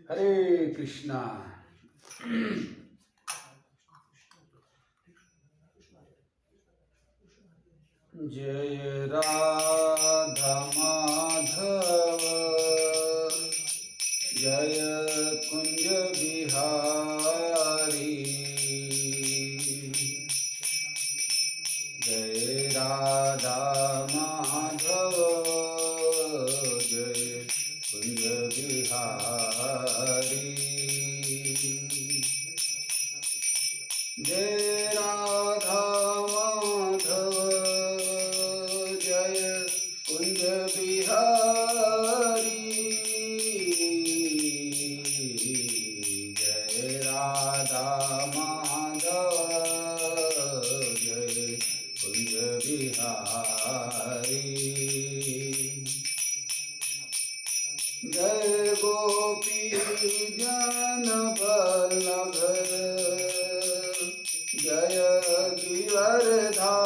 हरे कृष्णा। जय राधा माधव जय कुंज बिहारी। जय राधा माधव जय कुंज बिहारी। जय राधा माधव जय कुंज बिहारी। जय राधा माधव जय कुंज बिहारी। जय गोपी जन वल्लभ जय गिरधारी।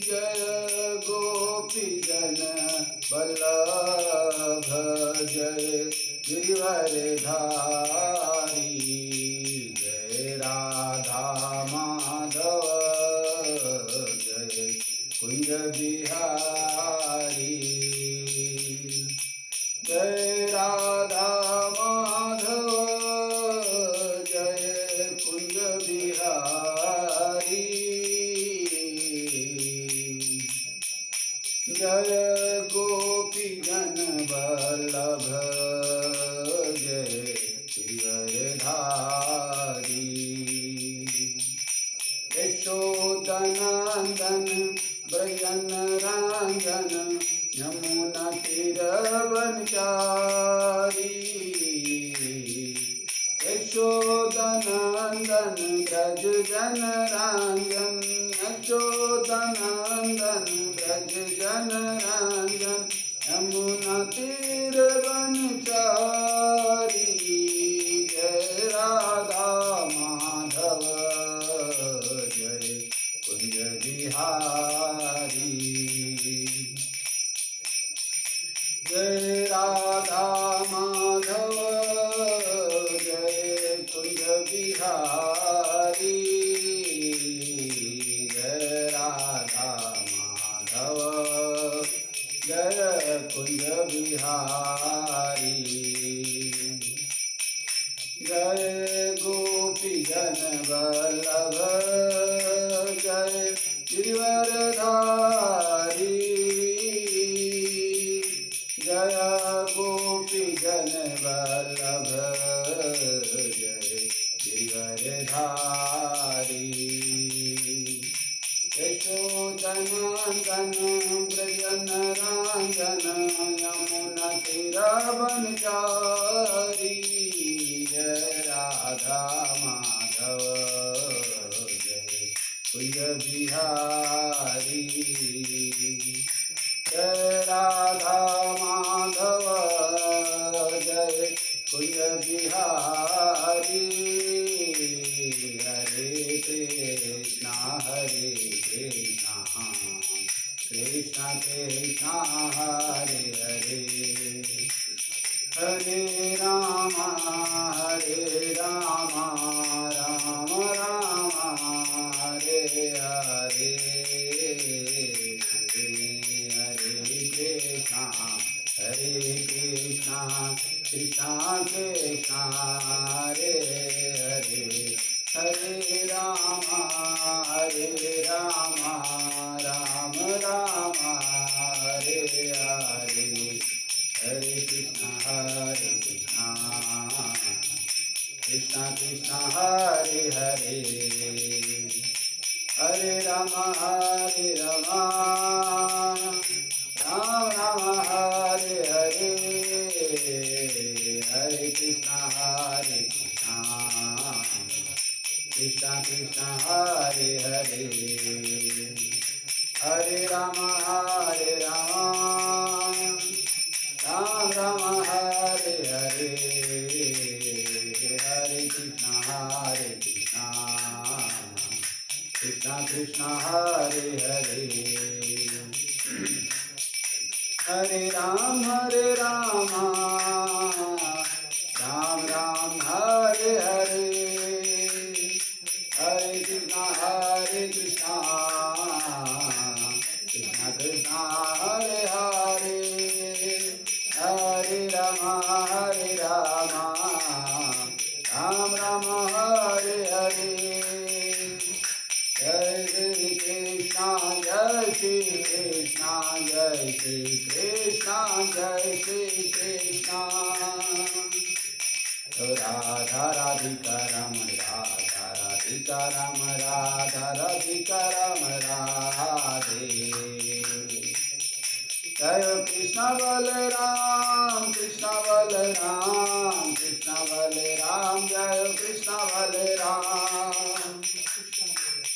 जय गोपी जन वल्लभ जय गिरधारी। जय राधा माधव जय कुंज बिहारी। जय राधा माधव जय कुंज बिहारी। जय गोपी जन वल्लभ जय गिरधारी। यशोदनंदन ब्रजन रंजन यमुना तीरवनचारी। यशोदनंदन ब्रज जन रंजन यशोदनंदन ब्रज जन रंजन यमुना तीरवनचारी। जय राधा माधव जय कुंज बिहारी। जय राधा माधव जय कुंज बिहारी। जय राधा माधव जय कुंज बिहारी। जय गोपी जन वल्लभ जय गिरधारी। जय गोपी जन वल्लभ जय गिरधारी। यशोदनंदन ब्रजन रंजन यमुना तीरवनचारी। जय राधा माधव जय कुंज बिहारी। जय राधा माधव जय कुंज बिहारी। हरे कृष्णा कृष्ण कृष्ण हरे हरे हरे राम राम राम हरे हरे। हरे कृष्णा कृष्णा कृष्णा हरे हरे हरे राम राम राम हरे हरे। हरे कृष्णा कृष्णा कृष्णा हरे हरे हरे राम राम राम हरे हरे। हरे कृष्णा कृष्णा कृष्णा हरे हरे हरे राम राम राम हरे हरे। हरे कृष्णा कृष्णा कृष्णा हरे हरे हरे राम राम हरे हरे जय श्री कृष्णा जय श्री कृष्णा जय श्री कृष्णा जय श्री कृष्णा राधा राधिका राम राधा राधिका राम राधा राधिका राम राधे जय कृष्ण बलराम कृष्ण बलराम कृष्ण बलराम जय कृष्ण बलराम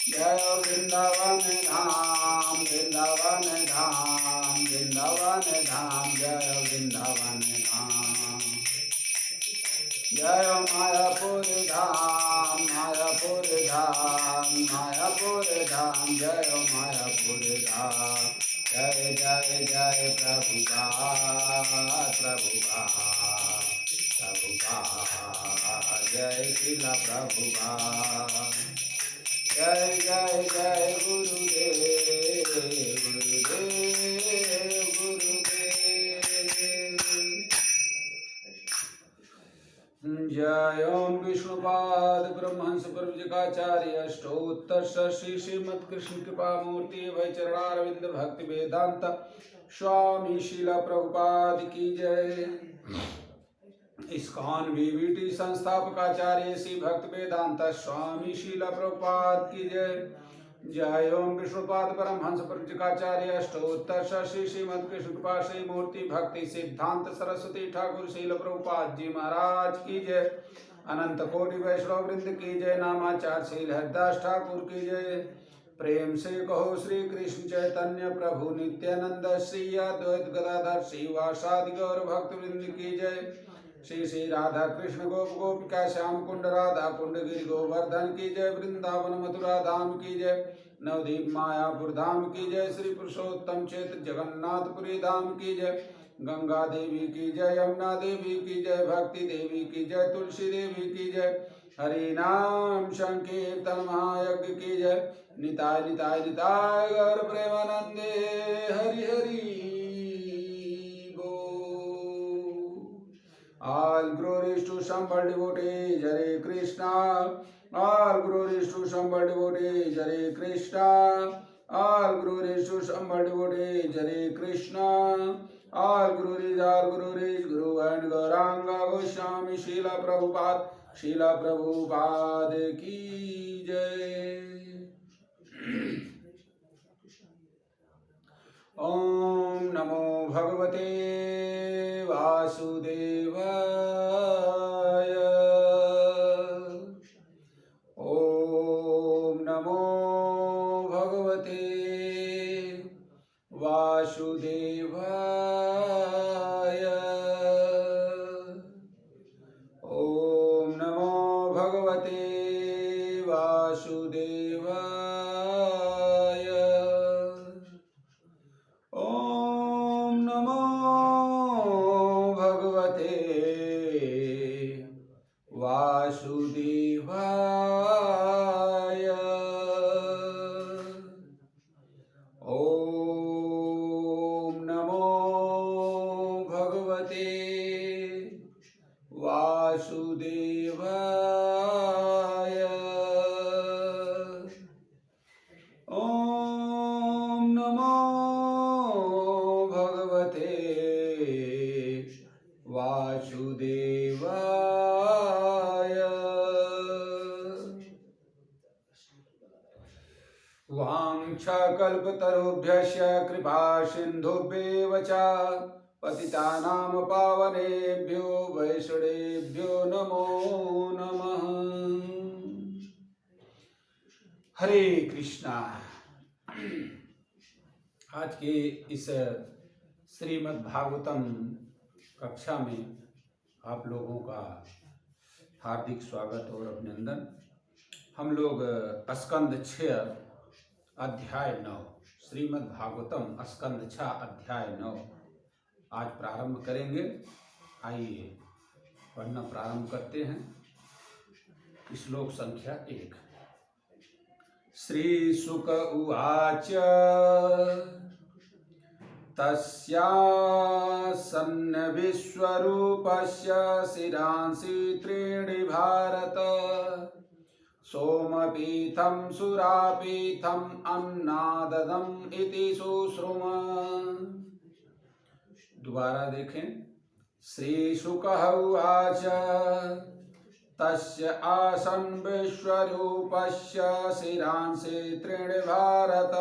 जय वृंदावन धाम वृंदावन धाम वृंदावन धाम जय वृंदावन धाम जय मायापुर धाम मायापुर धाम मायापुर धाम जय मायापुर धाम जय जय जय प्रभुपाद प्रभुपाद प्रभुपाद जय श्रीला प्रभुपाद जय जय जय गुरुदेव गुरुदेव गुरुदेव जय ओम विष्णुपाद ब्रह्मंस प्रवचकाचार्य अष्टोत्तर श्री श्रीमद कृष्ण कृपा मूर्ति वै चरणारविंद भक्ति वेदांत स्वामी शीला प्रभुपाद की जय। इस्कॉन वीवीटी संस्थापकाचार्य श्री भक्त वेदांत स्वामी शीला प्रभुपाद की जय। जय ओम विष्णुपाद परमहंस प्रवचकाचार्य अष्टोत्तर श्री श्रीमद कृष्ण कृपा श्री मूर्ति भक्ति सिद्धांत सरस्वती ठाकुर शील प्रभुपाद जी महाराज की जय। अनंत कोटि वैष्णव वृंद की जय। नामाचार्य शील हरिदास ठाकुर की जय। प्रेम से कहो श्री कृष्ण चैतन्य प्रभु नित्यानंद श्री अद्वैत गदाधर श्रीवासादि गौर भक्त वृंद की जय। श्री श्री राधा कृष्ण गोप गोपिका श्याम कुंड राधा कुंड गिरि गोवर्धन की जय। वृंदावन मथुरा धाम की जय। नवदीप मायापुर धाम की जय। श्री पुरुषोत्तम क्षेत्र जगन्नाथपुरी धाम की जय। गंगा देवी की जय यमुना देवी की जय भक्ति देवी की जय तुलसी देवी की जय। हरि नाम संकीर्तन महायज्ञ की जय। निताय निताय निताय गौर प्रेमानंदे Hari Hari. All glories to somebody devotees, Hare Krishna. All glories to somebody devotees, Hare Krishna. All glories to somebody devotees, Hare Krishna. All glories, Guru and Gauranga Goswami, Srila Prabhupada ki jai. Om Namo Bhagavate Vasudevaya. Om Namo Bhagavate Vasudevaya. Om Namo Bhagavate Vasudevaya. Om Namo Bhagavate Vasudevaya. Om Namo Bhagavate Vasudevaya. Om Namo Bhagavate Vasudevaya. वाञ्छाकल्पतरुभ्यश्च कृपा सिन्धुभ्येव च पतितानां पावनेभ्यो वैष्णवेभ्यो नमो नमः। हरे कृष्णा। आज के इस श्रीमद् भागवतम कक्षा में आप लोगों का हार्दिक स्वागत और अभिनंदन। हम लोग स्कंद 6 अध्याय 9 श्रीमद् भागवतम स्कंद 6 अध्याय 9 आज प्रारंभ करेंगे। आइए पढ़ना प्रारंभ करते हैं। श्लोक संख्या 1। श्री शुक उवाच तस्यासन्न विश्वरूपस्य शिरांसि त्रीणि भारत सोमपीठं सुरापीठम् अन्नाददम् इति सुश्रुम। दोबारा देखें। श्रीशुकः उवाच तस्य आसन् विश्वरूपस्य शिरांसि त्रीणि भारत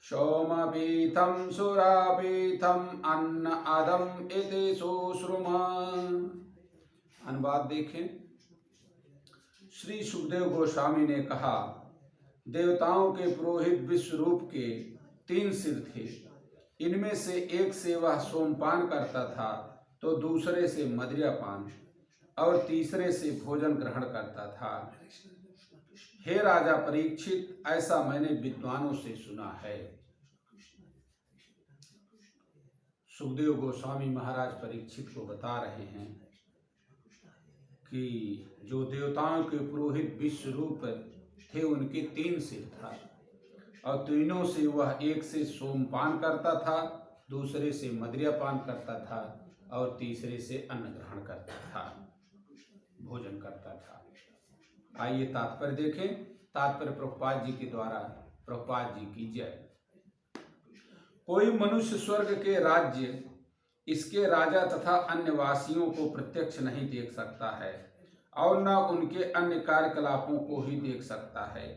सोमपीठं सुरापीठम् अन्नादम् इति सुश्रुम। अनुवाद देखें। श्री सुखदेव गोस्वामी ने कहा, देवताओं के पुरोहित विश्वरूप के 3 सिर थे। इनमें से एक से वह सोमपान करता था, तो दूसरे से मदिरापान और तीसरे से भोजन ग्रहण करता था। हे राजा परीक्षित, ऐसा मैंने विद्वानों से सुना है। सुखदेव गोस्वामी महाराज परीक्षित को बता रहे हैं कि जो देवताओं के पुरोहित विश्वरूप थे उनके 3 सिर था और तीनों से वह एक से सोमपान करता था, दूसरे से मदिरापान करता था और तीसरे से अन्न ग्रहण करता था, भोजन करता था। आइए तात्पर्य देखें। तात्पर्य प्रभुपाद जी के द्वारा। प्रभुपाद जी की जय। कोई मनुष्य स्वर्ग के राज्य, इसके राजा तथा अन्य वासियों को प्रत्यक्ष नहीं देख सकता है और न उनके अन्य कार्यकलापों को ही देख सकता है,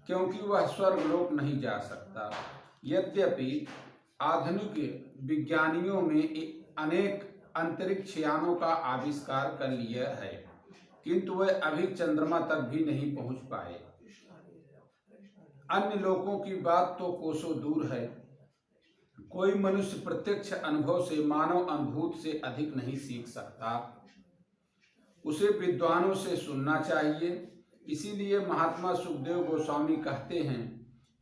क्योंकि वह स्वर्गलोक नहीं जा सकता। यद्यपि आधुनिक विज्ञानियों में अनेक अंतरिक्ष यानों का आविष्कार कर लिया है, किंतु वे अभी चंद्रमा तक भी नहीं पहुंच पाए। अन्य लोगों की बात तो कोसों दूर है। कोई मनुष्य प्रत्यक्ष अनुभव से मानव अनुभूति से अधिक नहीं सीख सकता। उसे विद्वानों से सुनना चाहिए। इसीलिए महात्मा सुखदेव गोस्वामी कहते हैं,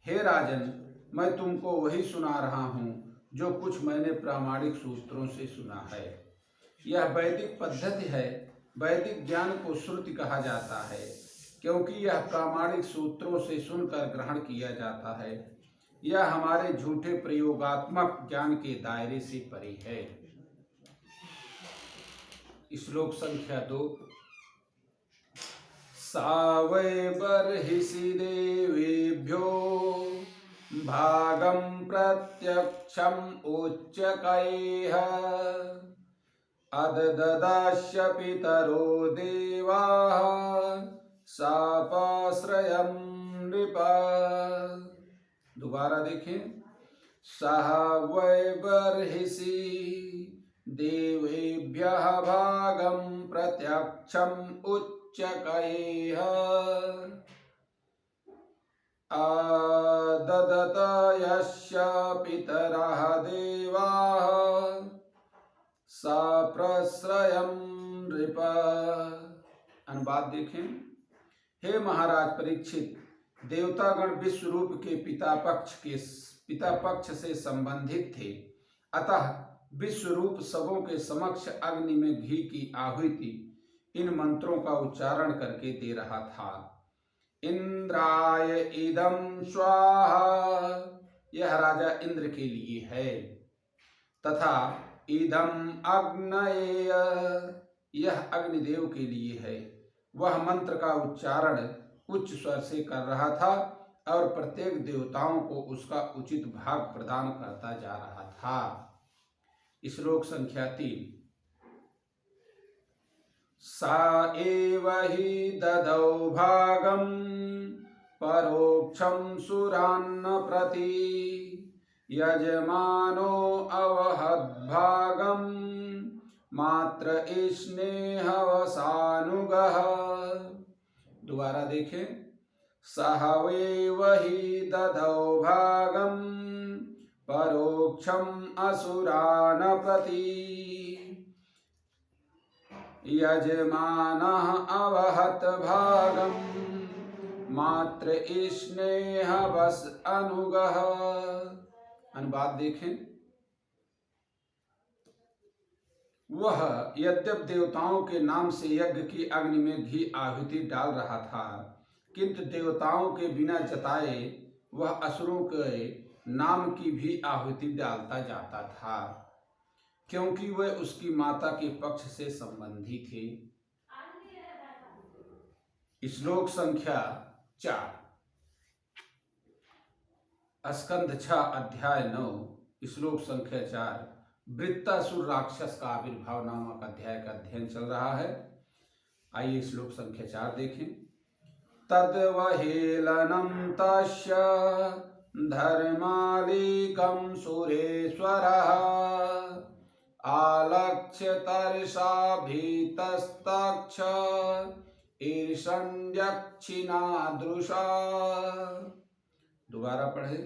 हे राजन, मैं तुमको वही सुना रहा हूँ जो कुछ मैंने प्रामाणिक सूत्रों से सुना है। यह वैदिक पद्धति है। वैदिक ज्ञान को श्रुति कहा जाता है, क्योंकि यह प्रामाणिक सूत्रों से सुनकर ग्रहण किया जाता है। यह हमारे झूठे प्रयोगात्मक ज्ञान के दायरे से परे है। श्लोक संख्या 2। सा वै बर्हिषि देवेभ्यो भागं प्रत्यक्षम् उच्चकैः अदददास्य पितरो देवाः शापाश्रयं नृप। दोबारा देखें। सह वै बर्हिषि देवेभ्यः भागं प्रत्यक्षम् उच्चकैः अददत यस्य पितरः देवाः साप्रश्रयं नृप। अनुवाद देखें। हे महाराज परीक्षित, देवतागण विश्वरूप के पिता पक्ष से संबंधित थे। अतः विश्वरूप सबों के समक्ष अग्नि में घी की आहुति इन मंत्रों का उच्चारण करके दे रहा था। इंद्राय इदं स्वाहा, यह राजा इंद्र के लिए है। तथा इदं अग्नये, यह अग्निदेव के लिए है। वह मंत्र का उच्चारण उच्च स्वर से कर रहा था और प्रत्येक देवताओं को उसका उचित भाग प्रदान करता जा रहा था। श्लोक संख्या 3। सा एव हि ददौ भागं परोक्षं सुरान्न प्रति यजमानो अवहद्भागं मात्र स्नेहवसानुगः। दोबारा देखें। सह एव हि ददौ भागं परोक्षं असुरान् प्रति यजमानः अवहत् भागं मात्र स्नेहवश अनुगः। अनुवाद देखें। वह यद्यप देवताओं के नाम से यज्ञ की अग्नि में घी आहुति डाल रहा था, किंतु देवताओं के बिना जताए वह असुरों के नाम की भी आहुति डालता जाता था, क्योंकि वह उसकी माता के पक्ष से संबंधी थे। श्लोक संख्या 4। स्कंध 6 अध्याय 9 श्लोक संख्या 4। वृत्तासुर राक्षस का आविर्भाव नामक अध्याय का अध्ययन चल रहा है। आइए श्लोक संख्या 4 देखें। तद्वहेलनं तस्य धर्मालिकं सुरेश्वरः आलक्ष्य तरसा भीतस्तक्ष ईर्षण्यक्षिणादृशा। दोबारा पढ़े।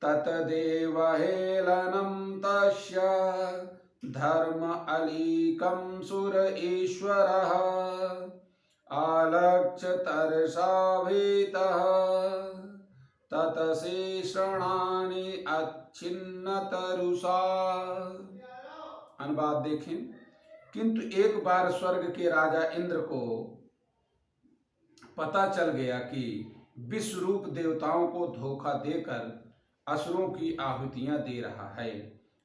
ततदेव हेलनं तस्य धर्म अलीकं सुर ईश्वरः आलक्ष्य तरसा भीतः ततशेषणानि अच्छिन्नतरुषा। अनुवाद देखें। किंतु एक बार स्वर्ग के राजा इंद्र को पता चल गया कि विश्वरूप देवताओं को धोखा देकर असुरों की आहुतियां दे रहा है,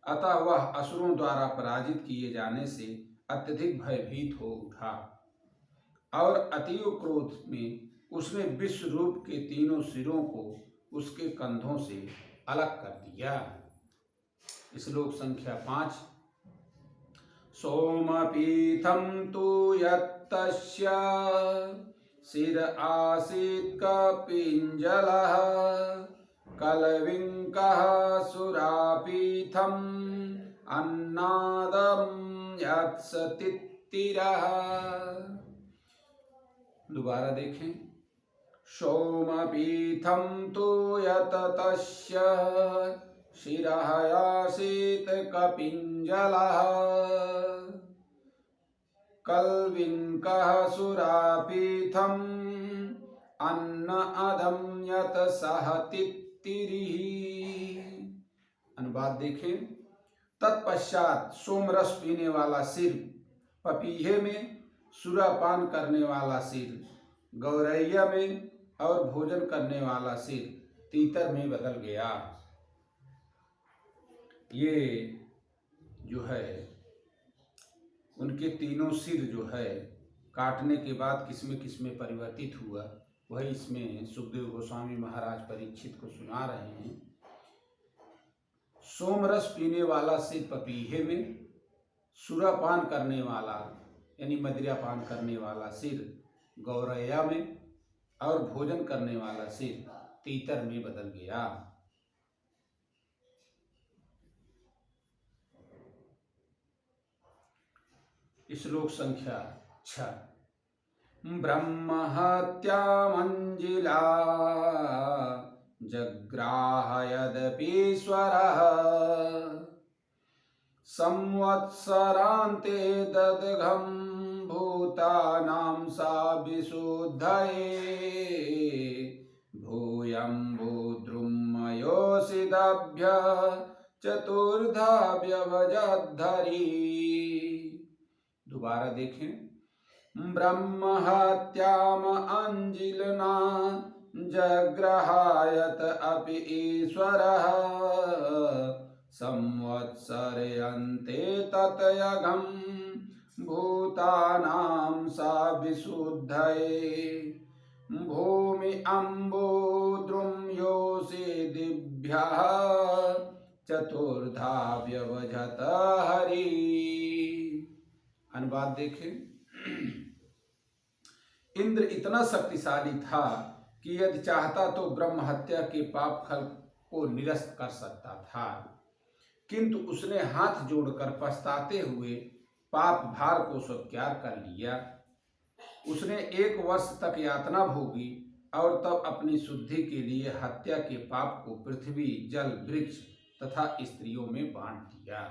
अतः वह असुरों द्वारा पराजित किए जाने से अत्यधिक भयभीत हो उठा और अतीव क्रोध में उसने विश्वरूप के तीनों सिरों को उसके कंधों से अलग कर दिया। श्लोक संख्या 5। सोमपीठं तु यत्तस्य शिर आसीत् कपिञ्जलः कलविङ्कः सुरापीठम् अन्नादं यत्सतित्तिरः। दोबारा देखें। सोमपीठं तु यत्तस्य शिरः आसीत् कपिञ्जलः कल्विङ्कः सुरापीठम् अन्न अदम्यत सहतित्तिरिः। अनुवाद देखें। तत्पश्चात सोमरस पीने वाला सिर पपीहे में, सुरापान करने वाला सिर गौरैया में और भोजन करने वाला सिर तीतर में बदल गया। ये जो है उनके तीनों सिर जो है काटने के बाद किसमें परिवर्तित हुआ, वही इसमें सुखदेव गोस्वामी महाराज परीक्षित को सुना रहे हैं। सोमरस पीने वाला सिर पपीहे में, सुरापान करने वाला यानी मदिरा पान करने वाला सिर गौरैया में और भोजन करने वाला सिर तीतर में बदल गया। श्लोक संख्या 6। ब्रह्महत्यामञ्जिला जग्राह यद्यपीश्वरः संवत्सरान्ते ददघं भूतानां सा विशुद्धये भूयं भूद्रुमयोषिदाभ्य चतुर्धा व्यवजद्धरी। दोबारा देखें। ब्रह्महत्याम अंजिलना जग्रहायत अपि ईश्वरः संवत्सरयन्ते ततयघं भूतानां सा विशुद्धये भूमि अम्बुद्रुम योषिदिभ्यः चतुर्धा व्यवजत हरि। अनुवाद देखें। इंद्र इतना शक्तिशाली था कि यदि चाहता तो ब्रह्म हत्या के पाप फल को निरस्त कर सकता था, किंतु उसने हाथ जोड़कर पछताते हुए पाप भार को स्वीकार कर लिया। उसने 1 वर्ष तक यातना भोगी और तब अपनी शुद्धि के लिए हत्या के पाप को पृथ्वी, जल, वृक्ष तथा स्त्रियों में बांट दिया।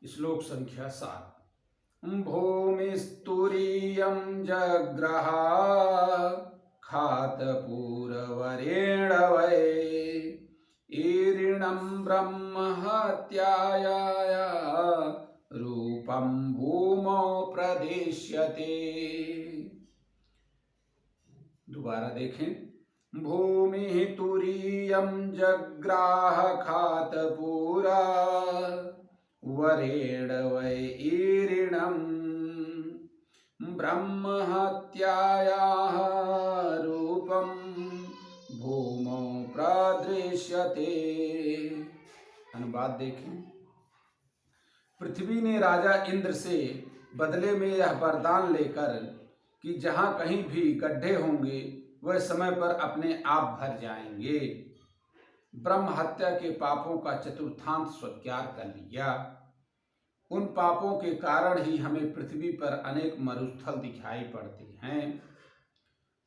श्लोक संख्या 7। भूमिस्तुरीयं जग्रह खातपूरवरेण वै ईरिणं ब्रह्महत्याया रूपं भूमौ प्रदिश्यते। दोबारा देखें। भूमि तुरीयं जग्राह खातपूरा वरेण वै ईरिणम् ब्रह्महत्यायाः रूपं भूमौ प्रदृश्यते। अनुवाद देखें। पृथ्वी ने राजा इंद्र से बदले में यह वरदान लेकर कि जहां कहीं भी गड्ढे होंगे वह समय पर अपने आप भर जाएंगे, ब्रह्म हत्या के पापों का चतुर्थांश स्वीकार कर लिया। उन पापों के कारण ही हमें पृथ्वी पर अनेक मरुस्थल दिखाई पड़ते हैं।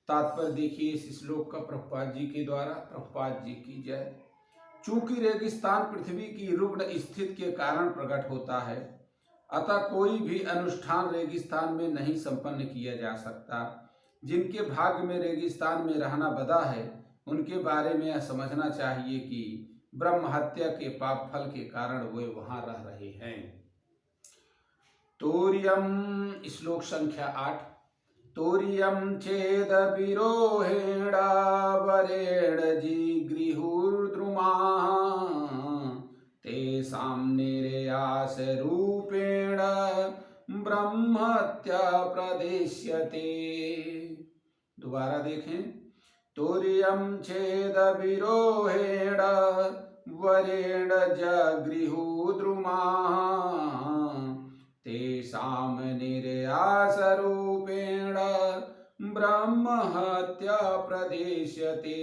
तात्पर्य देखिए इस श्लोक का प्रभुपाद जी के द्वारा। प्रभुपाद जी की जय। चूंकि रेगिस्तान पृथ्वी की रुग्ण स्थिति के कारण प्रकट होता है, अतः कोई भी अनुष्ठान रेगिस्तान में नहीं संपन्न किया जा सकता। जिनके भाग्य में रेगिस्तान में रहना बदा है, उनके बारे में यह समझना चाहिए कि ब्रह्म हत्या के पाप फल के कारण वे वहां रह रहे हैं। तोरियम, श्लोक संख्या 8। तोरियम चेद विरोहेण वरेण जिगृहुर्द्रुमा तेषां निर्यास रूपेण ब्रह्महत्या प्रदिश्यते। दोबारा देखें। तोरियम छेद विरोहेण वरेण जगृहुद्रुमा तेषां निर्यास रूपेण ब्रह्महत्या प्रदिश्यते।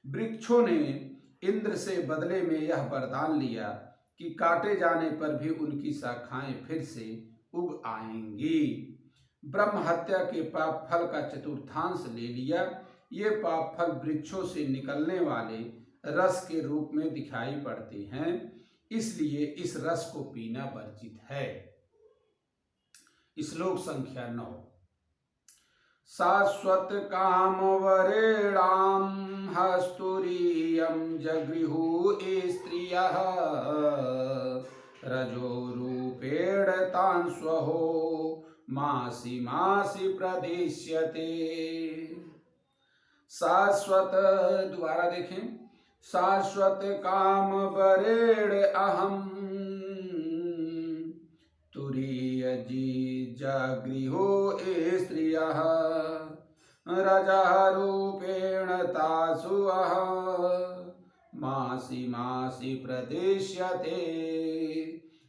वृक्षों ने इंद्र से बदले में यह वरदान लिया कि काटे जाने पर भी उनकी शाखाएं फिर से उग आएंगी। ब्रह्म हत्या के पाप फल का चतुर्थांश ले लिया। ये पाप फल वृक्षों से निकलने वाले रस के रूप में दिखाई पड़ते हैं, इसलिए इस रस को पीना वर्जित है। श्लोक संख्या 9। शाश्वत काम वरेणाम हस्तुरीयम जगृहु स्त्रियः रजो रूपेण तान् स्वहो मासी मासी प्रदिश्यते। शाश्वत, दोबारा देखें। शाश्वत काम वरेण अहम तुरीय जी जगृहो स्त्रियः रजः रूपेण तासु मासी मासी प्रदिश्यते।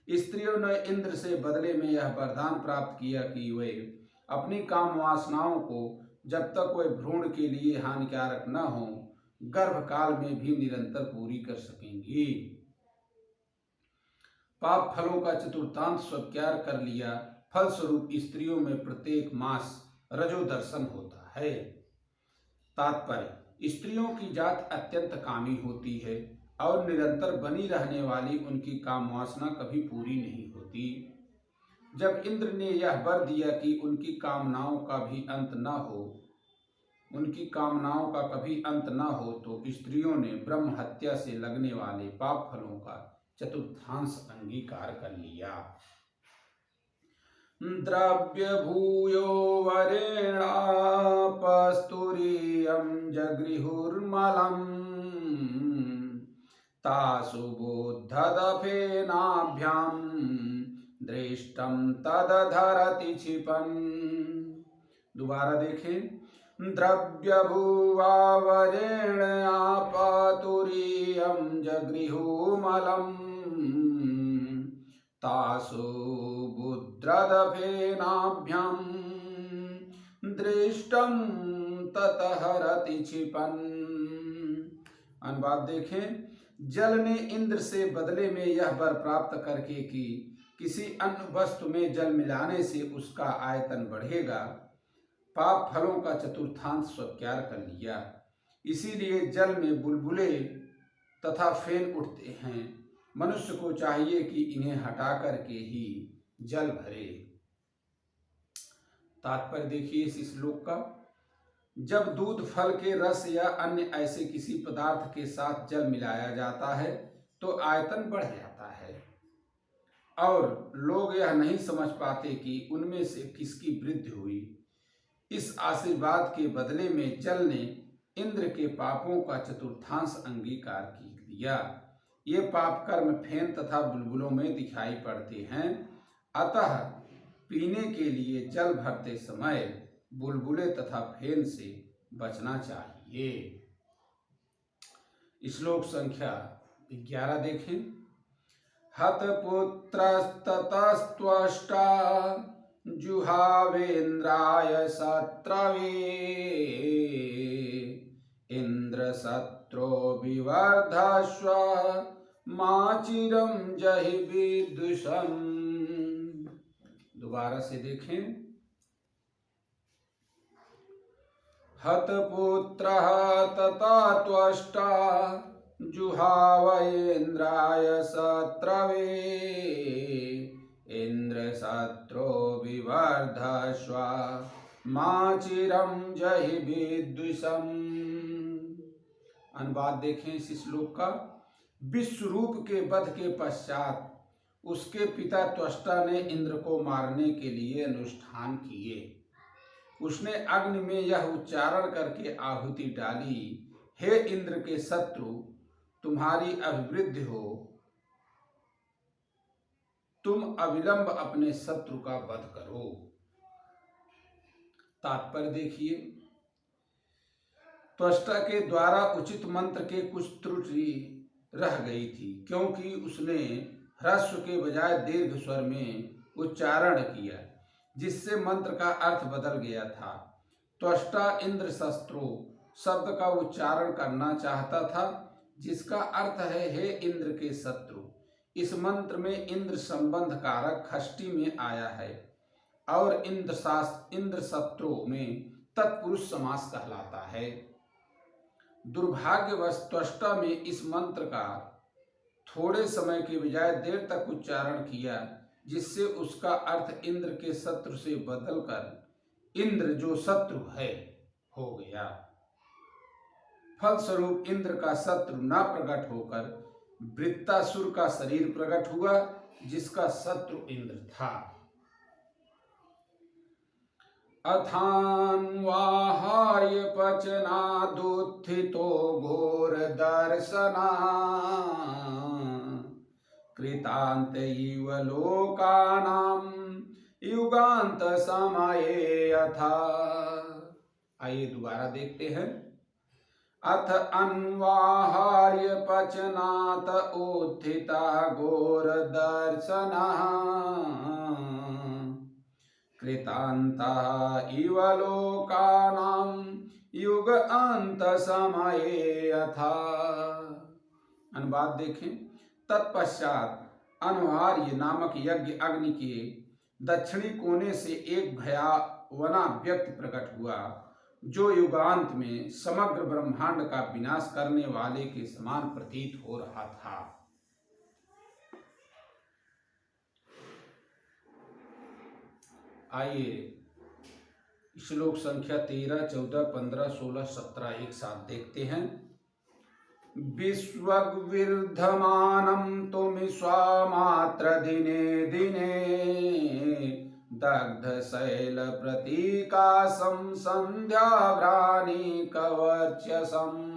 स्त्रियों ने इंद्र से बदले में यह वरदान प्राप्त किया कि वे अपनी काम वासनाओं को जब तक वे भ्रूण के लिए हानिकारक न हो, गर्भकाल में भी निरंतर पूरी कर सकेंगी। पाप फलों का चतुर्थांश स्वीकार कर लिया। फलस्वरूप स्त्रियों में प्रत्येक मास रजो दर्शन होता है। तात्पर्य, स्त्रियों की जात अत्यंत कामी होती है और निरंतर बनी रहने वाली उनकी काम वासना कभी पूरी नहीं होती। जब इंद्र ने यह वर दिया कि उनकी कामनाओं का भी अंत न हो, उनकी कामनाओं का कभी अंत न हो, तो स्त्रियों ने ब्रह्म हत्या से लगने वाले पाप फलों का चतुर्थांश अंगीकार कर लिया। द्रव्य भूयो वरेणापस्तुरीयं जगृहुर्मलम् तासु बोद्धदफेनाभ्यां दृष्टं तदधरति क्षिपन्। दोबारा देखें। द्रव्य भूवा वरेण आपतुरीयं जगृहुमलम् तासु बुद्रदफेनाभ्यां दृष्टं ततहरति क्षिपन्। अनुवाद देखें। जल ने इंद्र से बदले में यह वर प्राप्त करके कि किसी अन्य वस्तु में जल मिलाने से उसका आयतन बढ़ेगा, पाप फलों का चतुर्थांश स्वीकार कर लिया। इसीलिए जल में बुलबुले तथा फेन उठते हैं। मनुष्य को चाहिए कि इन्हें हटा करके ही जल भरे। तात्पर्य देखिए इस श्लोक का। जब दूध, फल के रस या अन्य ऐसे किसी पदार्थ के साथ जल मिलाया जाता है तो आयतन बढ़ जाता है और लोग यह नहीं समझ पाते कि उनमें से किसकी वृद्धि हुई। इस आशीर्वाद के बदले में जल ने इंद्र के पापों का चतुर्थांश अंगीकार किया। ये पाप कर्म फेन तथा बुलबुलों में दिखाई पड़ते हैं, अतः पीने के लिए जल भरते समय बुलबुले तथा फेन से बचना चाहिए। श्लोक संख्या 11 देखें। हतपुत्रस्ततस्त्वष्टा जुहावेन्द्राय शत्रवे इंद्रशत्रो विवर्धस्व माचिरं जहि विदुषम्। दोबारा से देखें। हतपुत्रः तथा त्वष्टा जुहावेन्द्राय शत्रवे इंद्रशत्रो विवर्धस्व माचिरं जहि विद्विषम्। अनुवाद देखें इस श्लोक का। विश्वरूप के वध के पश्चात उसके पिता त्वष्टा ने इंद्र को मारने के लिए अनुष्ठान किए। उसने अग्नि में यह उच्चारण करके आहुति डाली, हे इंद्र के शत्रु, तुम्हारी अभिवृद्धि हो, तुम अविलंब अपने शत्रु का वध करो। तात्पर्य देखिए। त्वष्टा के द्वारा उचित मंत्र के कुछ त्रुटि रह गई थी, क्योंकि उसने ह्रस्व के बजाय दीर्घ स्वर में उच्चारण किया, जिससे मंत्र का अर्थ बदल गया था। त्वष्टा इंद्र शस्त्रो शब्द का उच्चारण करना चाहता था, जिसका अर्थ है हे इंद्र के शत्रु। इस मंत्र में इंद्र संबंध कारक खष्टी में आया है और इंद्र शत्रु में तत्पुरुष समास कहलाता है। दुर्भाग्यवश त्वष्टा में इस मंत्र का थोड़े समय के बजाय देर तक उच्चारण किया, जिससे उसका अर्थ इंद्र के शत्रु से बदलकर इंद्र जो शत्रु है हो गया। फलस्वरूप इंद्र का शत्रु न प्रकट होकर वृत्तासुर का शरीर प्रकट हुआ, जिसका शत्रु इंद्र था। अथान्वाहार्य पचनादुत्थितो घोर दर्शना कृतांत इव लोकानां युगांत समये यथा। आइए दोबारा देखते हैं। अथ अन्वाहार्य पचनात उत्थिता घोर दर्शना कृतांता इव लोकानां युग अंत समये यथा। अनुवाद देखें। तत्पश्चात अनुहार्य नामक यज्ञ अग्नि के दक्षिणी कोने से एक भयावना व्यक्ति प्रकट हुआ, जो युगांत में समग्र ब्रह्मांड का विनाश करने वाले के समान प्रतीत हो रहा था। आइए श्लोक संख्या 13, 14, 15, 16, 17 एक साथ देखते हैं। विश्वविर्धमानं तुमिश्वामात्र दिने दिने दग्धशैल प्रतीकासं सन्ध्याभ्राणिकवर्चसम्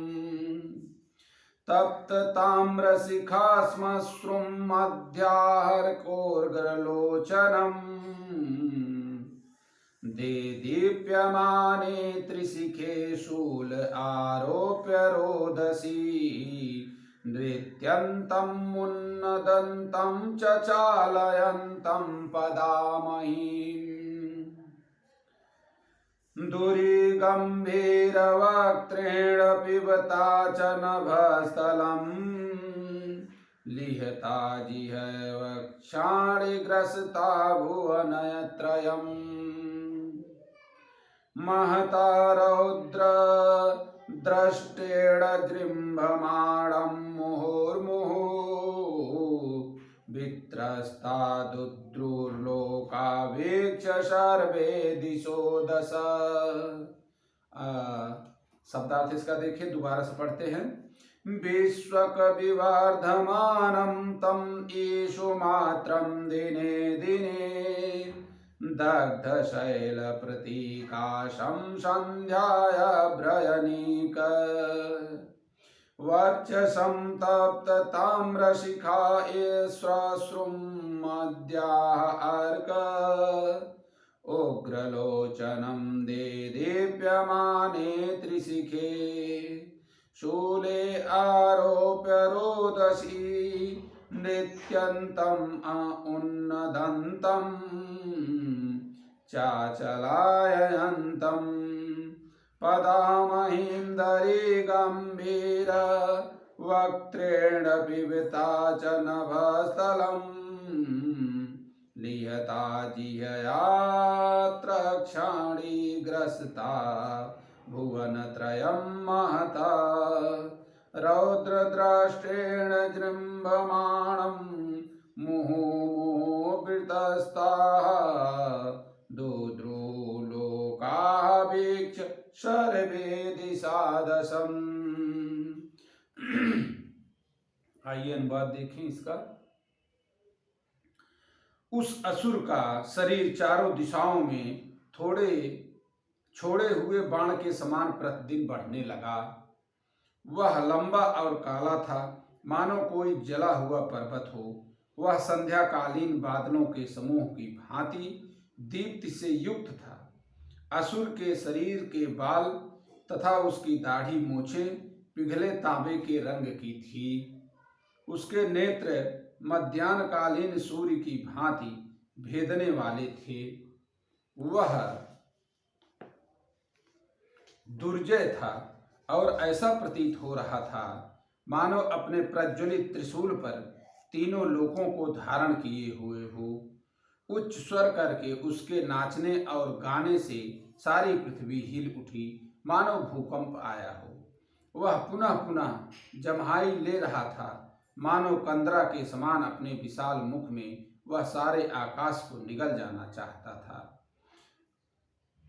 तप्त ताम्रशिखा श्मश्रुं मध्यार्कोर्गलोचनम् देदीप्यमाने त्रिशिखे शूल आरोप्य रोदसी नृत्यन्तं मुन्नदन्तं च चालयन्तं पदामहीम् दुरीगम्भीरवक्त्रेण पिबता च नभस्थलम् लिहता जिह्वक्षाणि ग्रसता भुवनत्रयम् महता रौद्र द्रष्टेण जृम्भमाणं मुहुर्मुहुः वित्रस्तादुद्रुर्लोकावेक्ष्य सर्वे दिशो दश। शब्दार्थ इसका देखिए, दोबारा से पढ़ते हैं। विश्वक विवर्धमानं तं ईशु मात्रं दिने दिने दग्धशैलप्रतीकाशं सन्ध्यायाभ्रयणीक वर्चसं तप्तताम्रशिखा श्राश्रुं मद्याः अर्क उग्रलोचनं देदीप्यमाने त्रिशिखे शूले आरोप्य रोदसी नृत्यन्तम् उन्नदन्तम् चाचलायन्तम् पदामहीन्दरी गम्भीर वक्त्रेण पिबता च नभस्थलम् लिहता जिहयात्र क्षाणीग्रस्ता भुवनत्रयं महता रौद्रद्राष्ट्रेण जृम्भमाणं मुहुर्मुहुर्वृतस्ताः दुद्रुलोकावीक्ष्य सर्वे दिशादशम्। आइए अनुवाद देखें इसका। उस असुर का शरीर चारों दिशाओं में छोड़े हुए बाण के समान प्रतिदिन बढ़ने लगा। वह लंबा और काला था, मानो कोई जला हुआ पर्वत हो। वह संध्याकालीन बादलों के समूह की भांति दीप्ति से युक्त था। असुर के शरीर के बाल तथा उसकी दाढ़ी मूछें पिघले तांबे के रंग की थी। उसके नेत्र मध्याह्नकालीन सूर्य की भांति भेदने वाले थे। वह दुर्जय था और ऐसा प्रतीत हो रहा था मानो अपने प्रज्वलित त्रिशूल पर तीनों लोकों को धारण किए हुए हो। उच्च स्वर करके उसके नाचने और गाने से सारी पृथ्वी हिल उठी, मानो भूकंप आया हो। वह पुनः पुनः जम्हाई ले रहा था, मानो कंदरा के समान अपने विशाल मुख में वह सारे आकाश को निगल जाना चाहता था।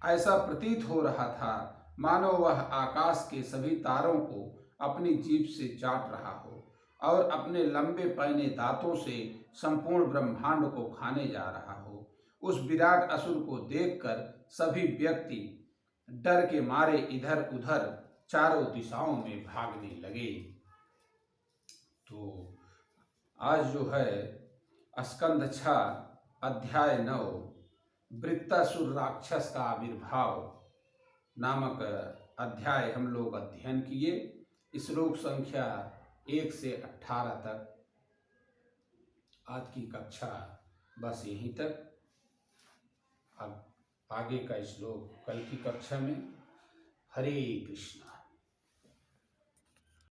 ऐसा प्रतीत हो रहा था मानो वह आकाश के सभी तारों को अपनी जीभ से चाट रहा हो और अपने लंबे पैने दांतों से संपूर्ण ब्रह्मांड को खाने जा रहा हो। उस विराट असुर को देखकर सभी व्यक्ति डर के मारे इधर उधर चारों दिशाओं में भागने लगे। तो आज जो है स्कंद 6 अध्याय 9 वृत्तासुर राक्षस का आविर्भाव नामक अध्याय हम लोग अध्ययन किए। श्लोक संख्या 1 से 18 तक। आज की कक्षा बस यहीं तक। अब आगे का श्लोक कल की कक्षा में। हरे कृष्णा।